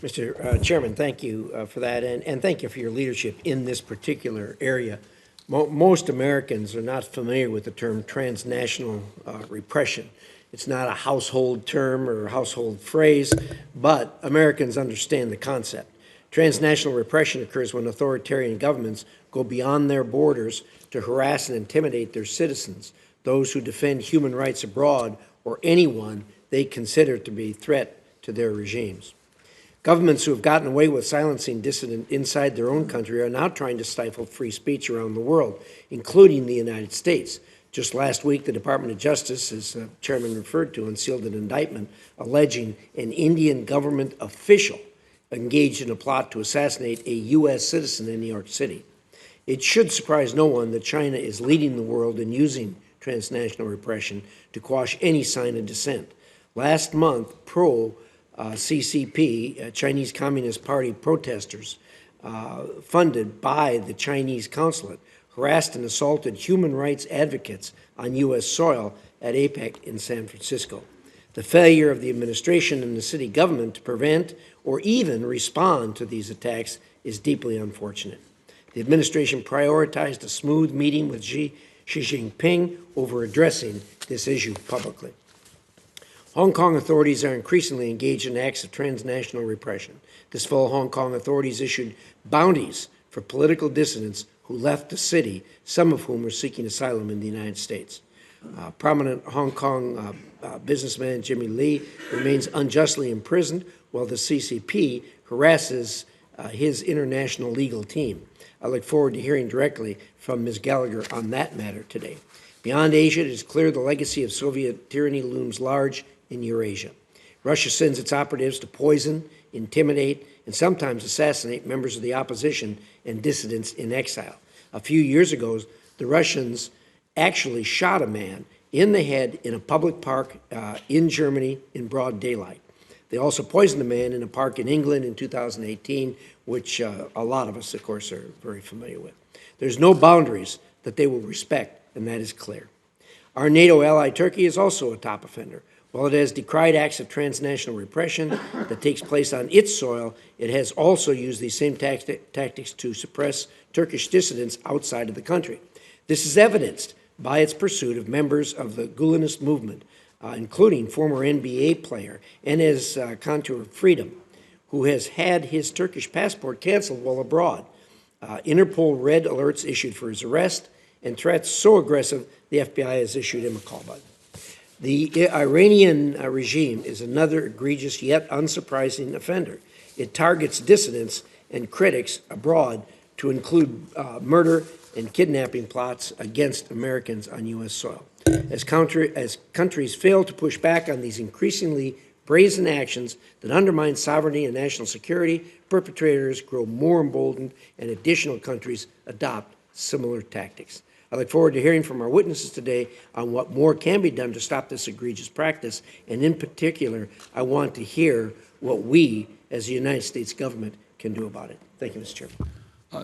Mr. Chairman, thank you for that, and thank you for your leadership in this particular area. Most Americans are not familiar with the term transnational repression. It's not a household term or household phrase, but Americans understand the concept. Transnational repression occurs when authoritarian governments go beyond their borders to harass and intimidate their citizens, those who defend human rights abroad, or anyone they consider to be a threat to their regimes. Governments who have gotten away with silencing dissident inside their own country are now trying to stifle free speech around the world, including the United States. Just last week, the Department of Justice, as the chairman referred to, unsealed an indictment alleging an Indian government official engaged in a plot to assassinate a U.S. citizen in New York City. It should surprise no one that China is leading the world in using transnational repression to quash any sign of dissent. Last month, CCP, Chinese Communist Party protesters, funded by the Chinese consulate, harassed and assaulted human rights advocates on U.S. soil at APEC in San Francisco. The failure of the administration and the city government to prevent or even respond to these attacks is deeply unfortunate. The administration prioritized a smooth meeting with Xi Jinping over addressing this issue publicly. Hong Kong authorities are increasingly engaged in acts of transnational repression. This fall, Hong Kong authorities issued bounties for political dissidents who left the city, some of whom are seeking asylum in the United States. Prominent Hong Kong businessman Jimmy Lee remains unjustly imprisoned, while the CCP harasses his international legal team. I look forward to hearing directly from Ms. Gallagher on that matter today. Beyond Asia, it is clear the legacy of Soviet tyranny looms large in Eurasia. Russia sends its operatives to poison, intimidate, and sometimes assassinate members of the opposition and dissidents in exile. A few years ago, the Russians actually shot a man in the head in a public park in Germany in broad daylight. They also poisoned a man in a park in England in 2018, which a lot of us, of course, are very familiar with. There's no boundaries that they will respect, and that is clear. Our NATO ally, Turkey, is also a top offender. While it has decried acts of transnational repression that takes place on its soil, it has also used these same tactics to suppress Turkish dissidents outside of the country. This is evidenced by its pursuit of members of the Gulenist movement, including former NBA player Enes Kanter Freedom, who has had his Turkish passport canceled while abroad. Interpol red alerts issued for his arrest, and threats so aggressive the FBI has issued him a call button. The Iranian regime is another egregious yet unsurprising offender. It targets dissidents and critics abroad to include murder and kidnapping plots against Americans on U.S. soil. As countries fail to push back on these increasingly brazen actions that undermine sovereignty and national security, perpetrators grow more emboldened and additional countries adopt similar tactics. I look forward to hearing from our witnesses today on what more can be done to stop this egregious practice, and in particular, I want to hear what we, as the United States government, can do about it. Thank you, Mr. Chairman.